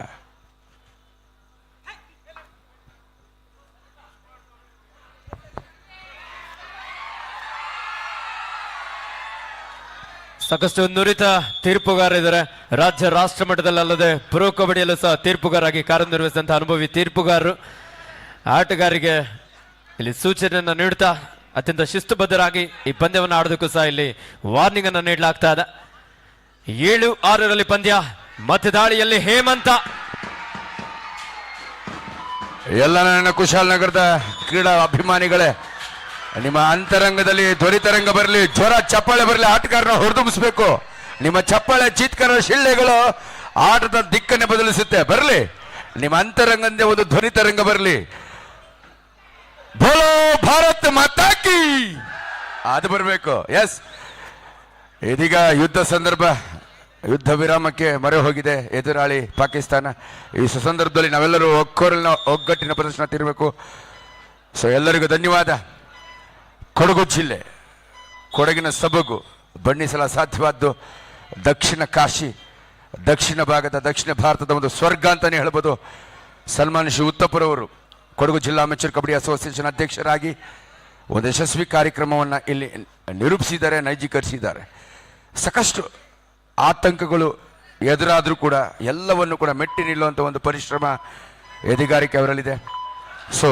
ಸಾಕಷ್ಟು ನುರಿತ ತೀರ್ಪುಗಾರ ಇದ್ದಾರೆ. ರಾಜ್ಯ ರಾಷ್ಟ್ರ ಮಟ್ಟದಲ್ಲದೆ ಪ್ರೊ ಕಬಡ್ಡಿಯಲ್ಲೂ ಸಹ ತೀರ್ಪುಗಾರಾಗಿ ಕಾರ್ಯನಿರ್ವಹಿಸಿದಂತಹ ಅನುಭವಿ ತೀರ್ಪುಗಾರರು ಆಟಗಾರರಿಗೆ ಇಲ್ಲಿ ಸೂಚನೆಯನ್ನು ನೀಡುತ್ತಾ ಅತ್ಯಂತ ಶಿಸ್ತುಬದ್ಧರಾಗಿ ಈ ಪಂದ್ಯವನ್ನು ಆಡೋದಕ್ಕೂ ಸಹ ಇಲ್ಲಿ ವಾರ್ನಿಂಗ್ ಅನ್ನು ನೀಡಲಾಗ್ತಾ ಇದೆ. 7-6 ಪಂದ್ಯ. ಮತ್ತೆ ದಾಳಿಯಲ್ಲಿ ಹೇಮಂತ. ಎಲ್ಲ ನನ್ನ ಕುಶಾಲನಗರದ ಕ್ರೀಡಾ ಅಭಿಮಾನಿಗಳೇ, ನಿಮ್ಮ ಅಂತರಂಗದಲ್ಲಿ ಧ್ವನಿತರಂಗ ಬರಲಿ, ಜ್ವರ ಚಪ್ಪಾಳೆ ಬರಲಿ, ಆಟಗಾರನ ಹೊರದುಂಬಿಸಬೇಕು. ನಿಮ್ಮ ಚಪ್ಪಾಳೆ, ಚೀತ್ಕಾರ, ಶಿಳ್ಳೆಗಳು ಆಟದ ದಿಕ್ಕನ್ನೇ ಬದಲಿಸುತ್ತೆ. ಬರಲಿ, ನಿಮ್ಮ ಅಂತರಂಗದ ಒಂದು ಧ್ವನಿತರಂಗ ಬರಲಿ. ಬೋಲೋ ಭಾರತ್ ಮಾತಾ ಕೀ ಅದು ಬರಬೇಕು. ಎಸ್, ಇದೀಗ ಯುದ್ಧ ಸಂದರ್ಭ, ಯುದ್ಧ ವಿರಾಮಕ್ಕೆ ಮೊರೆ ಹೋಗಿದೆ ಎದುರಾಳಿ ಪಾಕಿಸ್ತಾನ. ಈ ಸುಸಂದರ್ಭದಲ್ಲಿ ನಾವೆಲ್ಲರೂ ಒಗ್ಗಟ್ಟಿನ ಪ್ರದರ್ಶನ ತಿರಬೇಕು. ಸೊ ಎಲ್ಲರಿಗೂ ಧನ್ಯವಾದ. ಕೊಡಗು ಜಿಲ್ಲೆ, ಕೊಡಗಿನ ಸೊಬಗು ಬಣ್ಣಿಸಲು ಸಾಧ್ಯವಾದ್ದು ದಕ್ಷಿಣ ಕಾಶಿ, ದಕ್ಷಿಣ ಭಾರತದ ಒಂದು ಸ್ವರ್ಗ ಅಂತಾನೆ ಹೇಳ್ಬೋದು. ಸಲ್ಮಾನ್ ಶಿ ಉತ್ತಪುರವರು ಕೊಡಗು ಜಿಲ್ಲಾ ಅಮೆಚೂರ್ ಕಬಡ್ಡಿ ಅಸೋಸಿಯೇಷನ್ ಅಧ್ಯಕ್ಷರಾಗಿ ಒಂದು ಯಶಸ್ವಿ ಕಾರ್ಯಕ್ರಮವನ್ನು ಇಲ್ಲಿ ನಿರೂಪಿಸಿದ್ದಾರೆ, ನೈಜೀಕರಿಸಿದ್ದಾರೆ. ಸಾಕಷ್ಟು ಆತಂಕಗಳು ಎದುರಾದರೂ ಕೂಡ ಎಲ್ಲವನ್ನು ಕೂಡ ಮೆಟ್ಟಿ ನಿಲ್ಲುವಂಥ ಒಂದು ಪರಿಶ್ರಮ, ಎದೆಗಾರಿಕೆ ಅವರಲ್ಲಿದೆ. ಸೊ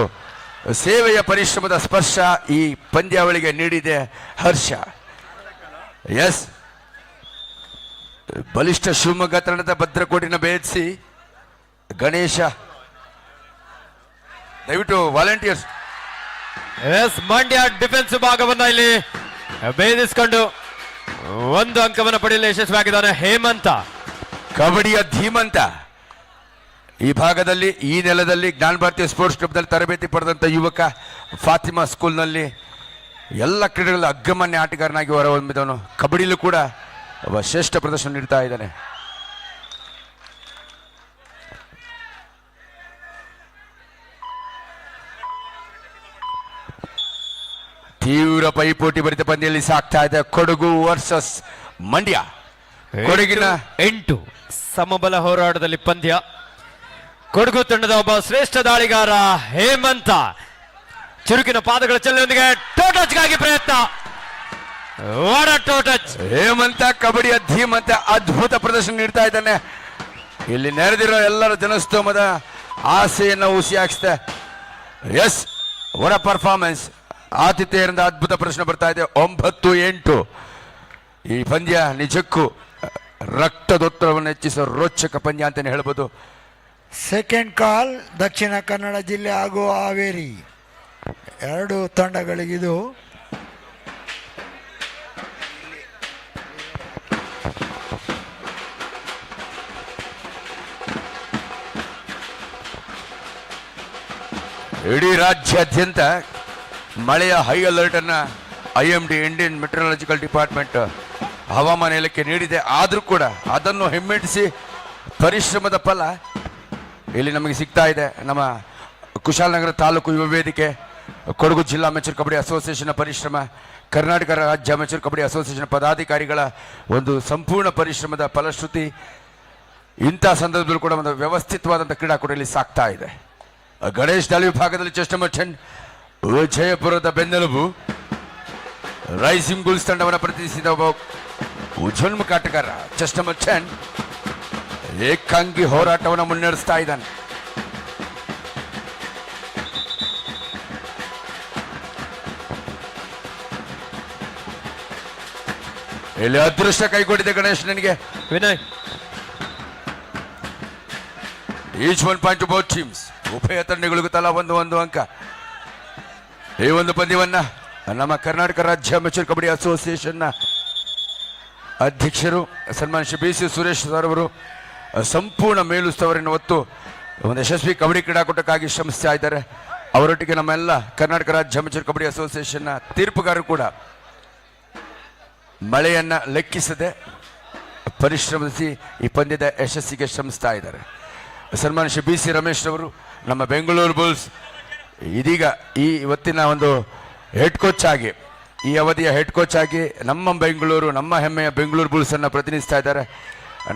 ಸೇವೆಯ ಪರಿಶ್ರಮದ ಸ್ಪರ್ಶ ಈ ಪಂದ್ಯಾವಳಿಗೆ ನೀಡಿದೆ ಹರ್ಷ. ಎಸ್, ಬಲಿಷ್ಠ ಶಿವಮೊಗ್ಗ ತಂಡದ ಭದ್ರಕೋಟಿನ ಭೇದಿಸಿ ಗಣೇಶ, ದಯವಿಟ್ಟು ವಾಲಂಟಿಯರ್ಸ್. ಎಸ್, ಮಂಡ್ಯ ಡಿಫೆನ್ಸ್ ಭಾಗವನ್ನ ಇಲ್ಲಿ ಭೇದಿಸಿಕೊಂಡು 1 ಅಂಕವನ್ನು ಪಡೆಯಲು ಯಶಸ್ವಿಯಾಗಿದ್ದಾನೆ ಹೇಮಂತ. ಕಬಡ್ಡಿಯ ಧೀಮಂತ. ಈ ಭಾಗದಲ್ಲಿ, ಈ ನೆಲದಲ್ಲಿ ಜ್ಞಾನ ಭಾರತೀಯ ಸ್ಪೋರ್ಟ್ಸ್ ಕ್ಲಬ್ನಲ್ಲಿ ತರಬೇತಿ ಪಡೆದಂಥ ಯುವಕ, ಫಾತಿಮಾ ಸ್ಕೂಲ್ನಲ್ಲಿ ಎಲ್ಲ ಕ್ರೀಡೆಗಳಲ್ಲಿ ಅಗ್ರಮಾನ್ಯ ಆಟಗಾರನಾಗಿ ಹೊರಹೊಮ್ಮಿದವನು. ಕಬಡ್ಡಿಯಲ್ಲೂ ಕೂಡ ಒಬ್ಬ ಶ್ರೇಷ್ಠ ಪ್ರದರ್ಶನ ನೀಡ್ತಾ ಇದ್ದಾನೆ. ತೀವ್ರ ಪೈಪೋಟಿ ಭರಿತ ಪಂದ್ಯದಲ್ಲಿ ಸಾಕ್ತಾ ಇದೆ ಕೊಡಗು ವರ್ಸಸ್ ಮಂಡ್ಯ. ಕೊಡಗಿನ 8 ಸಮಬಲ ಹೋರಾಟದಲ್ಲಿ ಪಂದ್ಯ. ಕೊಡಗು ತಂಡದ ಒಬ್ಬ ಶ್ರೇಷ್ಠ ದಾಳಿಗಾರ ಹೇಮಂತ ಚುರುಕಿನ ಪಾದಗಳ ಚಲನೆಯೊಂದಿಗೆ ಟೋಟಚ್ಗಾಗಿ ಪ್ರಯತ್ನ. What a ಟೋಟಚ್! ಹೇಮಂತ ಕಬಡ್ಡಿಯ ಧೀಮಂತ ಅದ್ಭುತ ಪ್ರದರ್ಶನ ನೀಡ್ತಾ ಇದ್ದಾನೆ. ಇಲ್ಲಿ ನೆರೆದಿರೋ ಎಲ್ಲರ ಜನಸ್ತೋಮದ ಆಸೆಯನ್ನು ಹುಸಿ ಹಾಕಿಸ್ತೆ. ಎಸ್, ವರ ಪರ್ಫಾರ್ಮೆನ್ಸ್. ಆತಿಥೇಯರಿಂದ ಅದ್ಭುತ ಪ್ರಶ್ನೆ ಬರ್ತಾ ಇದೆ. 9-8 ಈ ಪಂದ್ಯ ನಿಜಕ್ಕೂ ರಕ್ತದೊತ್ತಡವನ್ನು ಹೆಚ್ಚಿಸುವ ರೋಚಕ ಪಂದ್ಯ ಅಂತಾನೆ ಹೇಳ್ಬೋದು. ಸೆಕೆಂಡ್ ಕಾಲ್ ದಕ್ಷಿಣ ಕನ್ನಡ ಜಿಲ್ಲೆ ಹಾಗೂ ಹಾವೇರಿ ಎರಡು ತಂಡಗಳಿಗಿದು. ಇಡೀ ರಾಜ್ಯಾದ್ಯಂತ ಮಳೆಯ ಹೈ ಅಲರ್ಟ್ ಅನ್ನ IMD ಇಂಡಿಯನ್ ಮೆಟ್ರಲಾಜಿಕಲ್ ಡಿಪಾರ್ಟ್ಮೆಂಟ್ ಹವಾಮಾನ ಇಲಾಖೆ ನೀಡಿದೆ. ಆದರೂ ಕೂಡ ಅದನ್ನು ಹಿಮ್ಮೆಟ್ಟಿಸಿ ಪರಿಶ್ರಮದ ಫಲ ಇಲ್ಲಿ ನಮಗೆ ಸಿಗ್ತಾ ಇದೆ. ನಮ್ಮ ಕುಶಾಲನಗರ ತಾಲೂಕು ಯುವ ವೇದಿಕೆ, ಕೊಡಗು ಜಿಲ್ಲಾ ಅಮೆಚೂರ್ ಕಬಡ್ಡಿ ಅಸೋಸಿಯೇಷನ್ ಪರಿಶ್ರಮ, ಕರ್ನಾಟಕ ರಾಜ್ಯ ಅಮೆಚೂರ್ ಕಬಡ್ಡಿ ಅಸೋಸಿಯೇಷನ್ ಪದಾಧಿಕಾರಿಗಳ ಒಂದು ಸಂಪೂರ್ಣ ಪರಿಶ್ರಮದ ಫಲಶ್ರುತಿ ಇಂಥ ಸಂದರ್ಭದಲ್ಲೂ ಕೂಡ ಒಂದು ವ್ಯವಸ್ಥಿತವಾದಂಥ ಕ್ರೀಡಾಕೂಟದಲ್ಲಿ ಸಾಕ್ತಾ ಇದೆ. ಗಣೇಶ್ ದಾಳಿ ವಿಭಾಗದಲ್ಲಿ ಚೆಸ್ಟ್ ನಂಬರ್ 10 ವಿಜಯಪುರದ ಬೆನ್ನೆಲುಬು ರೈಸಿಂಗ್ ಬುಲ್ಸ್ ತಂಡವನ್ನು ಪ್ರತಿನಿಧಿಸಿದ ಒಬ್ಬ ಉಜ್ವಲ್ ಆಟಗಾರ ಚೆಸ್ಟ್ ನಂಬರ್ 10 ಏಕಾಂಗಿ ಹೋರಾಟವನ್ನು ಮುನ್ನಡೆಸ್ತಾ ಇದ್ದಾನೆ. ಇಲ್ಲಿ ಅದೃಷ್ಟ ಕೈಗೊಂಡಿದೆ ಗಣೇಶ್ ನನಗೆ. Vinay each 1 point to both teams. ಉಭಯ ತಂಡಗಳಿಗೂ ತಲಾ ಒಂದು ಅಂಕ. ಈ ಒಂದು ಪಂದ್ಯವನ್ನ ನಮ್ಮ ಕರ್ನಾಟಕ ರಾಜ್ಯ ಅಮೆಚೂರ್ ಕಬಡ್ಡಿ ಅಸೋಸಿಯೇಷನ್ನ ಅಧ್ಯಕ್ಷರು ಸನ್ಮಾನ್ಯ ಶ್ರೀ BC ಸುರೇಶ್ ಸರ್ ಅವರು ಸಂಪೂರ್ಣ ಮೇಲುಸ್ತುವಾರಿಯನ್ನು ಹೊತ್ತು ಒಂದು ಯಶಸ್ವಿ ಕಬಡ್ಡಿ ಕ್ರೀಡಾಕೂಟಕ್ಕಾಗಿ ಶ್ರಮಿಸ್ತಾ ಇದ್ದಾರೆ. ಅವರೊಟ್ಟಿಗೆ ನಮ್ಮೆಲ್ಲ ಕರ್ನಾಟಕ ರಾಜ್ಯ ಅಮೆಚೂರ್ ಕಬಡ್ಡಿ ಅಸೋಸಿಯೇಷನ್ನ ತೀರ್ಪುಗಾರರು ಕೂಡ ಮಳೆಯನ್ನ ಲೆಕ್ಕಿಸದೆ ಪರಿಶ್ರಮಿಸಿ ಈ ಪಂದ್ಯದ ಯಶಸ್ಸಿಗೆ ಶ್ರಮಿಸ್ತಾ ಇದ್ದಾರೆ. ಸನ್ಮಾನ್ಯ ಶ್ರೀ BC ರಮೇಶ್ ಅವರು ನಮ್ಮ ಬೆಂಗಳೂರು ಬುಲ್ಸ್ ಇದೀಗ ಈ ಇವತ್ತಿನ ಒಂದು ಹೆಡ್ ಕೋಚ್ ಆಗಿ, ಈ ಅವಧಿಯ ಹೆಡ್ ಕೋಚ್ ಆಗಿ ನಮ್ಮ ಬೆಂಗಳೂರು, ನಮ್ಮ ಹೆಮ್ಮೆಯ ಬೆಂಗಳೂರು ಬುಲ್ಸ್ ಅನ್ನು ಪ್ರತಿನಿಧಿಸ್ತಾ ಇದ್ದಾರೆ.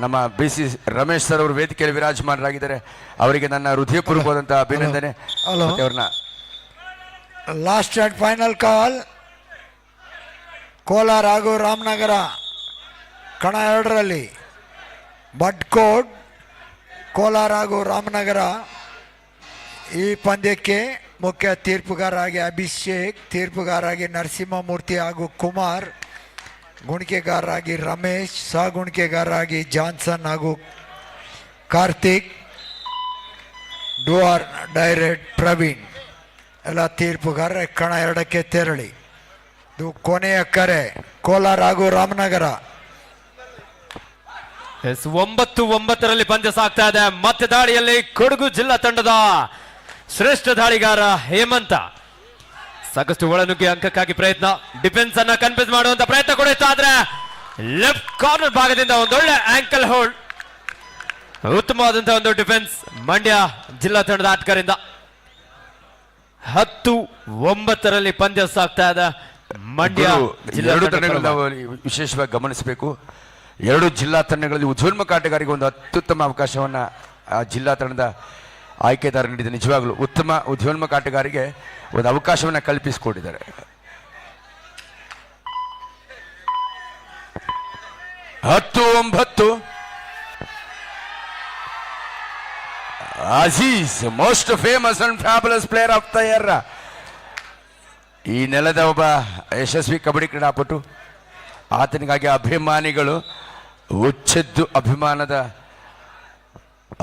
ನಮ್ಮ BC ರಮೇಶ್ ಸರ್ ಅವರು ವೇದಿಕೆಯಲ್ಲಿ ವಿರಾಜಮಾನರಾಗಿದ್ದಾರೆ. ಅವರಿಗೆ ನನ್ನ ಹೃದಯಪೂರ್ವಕವಾದಂತಹ ಅಭಿನಂದನೆ. ಮತ್ತೆ ಅವ್ರನ್ನ last and final call Kolar ಹಾಗೂ ರಾಮನಗರ ಕಣ 2ರಲ್ಲಿ ಬಡ್ಕೋಡ್ ಕೋಲಾರ ಹಾಗೂ ರಾಮನಗರ ಈ ಪಂದ್ಯಕ್ಕೆ ಮುಖ್ಯ ತೀರ್ಪುಗಾರರಾಗಿ ಅಭಿಷೇಕ್, ತೀರ್ಪುಗಾರರಾಗಿ ನರಸಿಂಹಮೂರ್ತಿ ಹಾಗೂ ಕುಮಾರ್, ಗುಣಿಕೆಗಾರರಾಗಿ ರಮೇಶ್, ಸಹ ಗುಣಿಕೆಗಾರರಾಗಿ ಜಾನ್ಸನ್ ಹಾಗೂ ಕಾರ್ತಿಕ್, ಡೂಆರ್ ಡೈರೆಕ್ಟ್ ಪ್ರವೀಣ್ ಎಲ್ಲ ತೀರ್ಪುಗಾರ ಕಣ 2ಕ್ಕೆ ತೆರಳಿ. ಇದು ಕೊನೆಯ ಕರೆ ಕೋಲಾರ ಹಾಗೂ ರಾಮನಗರ. 9-9ರಲ್ಲಿ ಪಂದ್ಯ ಸಾಗ್ತಾ ಇದೆ. ಮತ್ತೆ ದಾಳಿಯಲ್ಲಿ ಕೊಡಗು ಜಿಲ್ಲಾ ತಂಡದ ಶ್ರೇಷ್ಠ ದಾಳಿಗಾರ ಹೇಮಂತ ಸಾಕಷ್ಟು ಒಳನುಗ್ಗಿ ಅಂಕಕ್ಕಾಗಿ ಪ್ರಯತ್ನ, ಡಿಫೆನ್ಸ್ ಅನ್ನ ಕನ್ಫ್ಯೂಸ್ ಮಾಡುವಂತ ಪ್ರಯತ್ನ ಕೂಡ ಇತ್ತು. ಆದ್ರೆ ಲೆಫ್ಟ್ ಕಾರ್ನರ್ ಭಾಗದಿಂದ ಒಂದೊಳ್ಳೆ ಆಂಕಲ್ ಹೋಲ್ಡ್, ಉತ್ತಮವಾದಂತಹ ಒಂದು ಡಿಫೆನ್ಸ್ ಮಂಡ್ಯ ಜಿಲ್ಲಾ ತಂಡದ ಆಟಗಾರರಿಂದ. 10-9ರಲ್ಲಿ ಪಂದ್ಯ ಸಾಗ್ತಾ ಇದೆ. ಮಂಡ್ಯ ಜಿಲ್ಲಾ ಎರಡು ತಂಡ ತಂಡಗಳನ್ನ ವಿಶೇಷವಾಗಿ ಗಮನಿಸಬೇಕು. ಎರಡು ಜಿಲ್ಲಾ ತಂಡಗಳಲ್ಲಿ ಉಜ್ವಲ್ ಆಟಗಾರಿಗೆ ಒಂದು ಅತ್ಯುತ್ತಮ ಅವಕಾಶವನ್ನ ಆ ಜಿಲ್ಲಾ ತಂಡದ ಆಯ್ಕೆದಾರ ನೀಡಿದೆ. ನಿಜವಾಗ್ಲೂ ಉತ್ತಮ ಉಜ್ವಲ್ ಆಟಗಾರಿಗೆ ಒಂದು ಅವಕಾಶವನ್ನ ಕಲ್ಪಿಸಿಕೊಟ್ಟಿದ್ದಾರೆ. 10-9 Aziz, most famous and fabulous player of the year, ಈ ನೆಲದ ಒಬ್ಬ ಯಶಸ್ವಿ ಕಬಡ್ಡಿ ಕ್ರೀಡಾಪಟು. ಆತನಿಗಾಗಿ ಅಭಿಮಾನಿಗಳು ಉಚ್ಚೆದ್ದು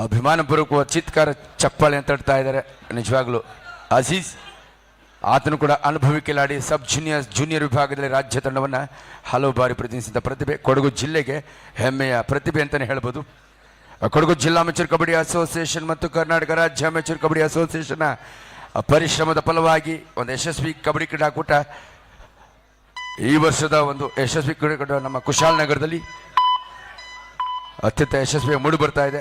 ಅಭಿಮಾನಪೂರ್ವಕ ಚಿತ್ಕಾರ ಚಪ್ಪಾಳೆ ಅಂತ ತಡ್ತಾ ಇದ್ದಾರೆ. ನಿಜವಾಗ್ಲೂ ಅಜೀಜ್ ಆತನು ಕೂಡ ಅನುಭವಿ ಕಿಲಾಡಿ. ಸಬ್ ಜೂನಿಯರ್ ವಿಭಾಗದಲ್ಲಿ ರಾಜ್ಯ ತಂಡವನ್ನು ಹಲವು ಬಾರಿ ಪ್ರತಿನಿಧಿಸಿದ ಪ್ರತಿಭೆ, ಕೊಡಗು ಜಿಲ್ಲೆಗೆ ಹೆಮ್ಮೆಯ ಪ್ರತಿಭೆ ಅಂತಲೇ ಹೇಳ್ಬೋದು. ಕೊಡಗು ಜಿಲ್ಲಾ ಅಮೆಚೂರ್ ಕಬಡ್ಡಿ ಅಸೋಸಿಯೇಷನ್ ಮತ್ತು ಕರ್ನಾಟಕ ರಾಜ್ಯ ಅಮೆಚೂರ್ ಕಬಡ್ಡಿ ಅಸೋಸಿಯೇಷನ್ನ ಪರಿಶ್ರಮದ ಫಲವಾಗಿ ಒಂದು ಯಶಸ್ವಿ ಕಬಡ್ಡಿ ಕ್ರೀಡಾಕೂಟ ಈ ವರ್ಷದ ಒಂದು ಯಶಸ್ವಿ ಕ್ರೀಡಾಕೂಟ ನಮ್ಮ ಕುಶಾಲನಗರದಲ್ಲಿ ಅತ್ಯಂತ ಯಶಸ್ವಿಯಾಗಿ ಮೂಡಿ ಬರ್ತಾ ಇದೆ.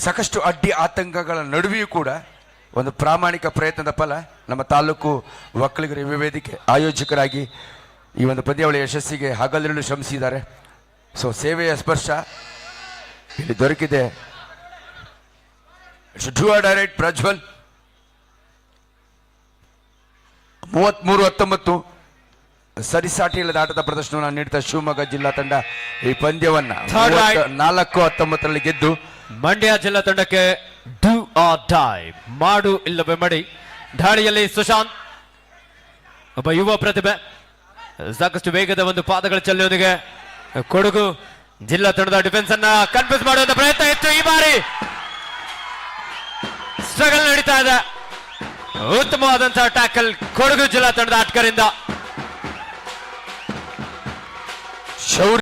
ಸಾಕಷ್ಟು ಅಡ್ಡಿ ಆತಂಕಗಳ ನಡುವೆಯೂ ಕೂಡ ಒಂದು ಪ್ರಾಮಾಣಿಕ ಪ್ರಯತ್ನದ ಫಲ ನಮ್ಮ ತಾಲೂಕು ಒಕ್ಕಲಿಗರ ವೇದಿಕೆ ಆಯೋಜಕರಾಗಿ ಈ ಒಂದು ಪಂದ್ಯಾವಳಿ ಯಶಸ್ಸಿಗೆ ಹಗಲಿರುಳು ಶ್ರಮಿಸಿದ್ದಾರೆ. ಸೊ ಸೇವೆಯ ಸ್ಪರ್ಶ ಇಲ್ಲಿ ದೊರಕಿದೆ. ಡೈರೆಕ್ಟ್ ಪ್ರಜ್ವಲ್ 33-19 ಸರಿಸಾಟಿ ಇಲ್ಲದ ಆಟದ ಪ್ರದರ್ಶನವನ್ನು ನೀಡಿದ ಶಿವಮೊಗ್ಗ ಜಿಲ್ಲಾ ತಂಡ ಈ ಪಂದ್ಯವನ್ನ 4-19ರಲ್ಲಿ ಗೆದ್ದು ಮಂಡ್ಯ ಜಿಲ್ಲಾ ತಂಡಕ್ಕೆ ಡೂ ಆರ್ ಡೈ, ಮಾಡು ಇಲ್ಲವೇ ಮಡಿ. ದಾಳಿಯಲ್ಲಿ ಸುಶಾಂತ್ ಒಬ್ಬ ಯುವ ಪ್ರತಿಭೆ, ಸಾಕಷ್ಟು ವೇಗದ ಒಂದು ಪಾದಗಳ ಚಲನೆಯೊಂದಿಗೆ ಕೊಡಗು ಜಿಲ್ಲಾ ತಂಡದ ಡಿಫೆನ್ಸ್ ಅನ್ನ ಕನ್ಫ್ಯೂಸ್ ಮಾಡುವಂತ ಪ್ರಯತ್ನ ಇತ್ತು. ಈ ಬಾರಿ ಸ್ಟ್ರಗಲ್ ನಡೀತಾ ಇದೆ. ಉತ್ತಮವಾದಂತಹ ಟ್ಯಾಕಲ್ ಕೊಡಗು ಜಿಲ್ಲಾ ತಂಡದ ಆಟಗಾರರಿಂದ.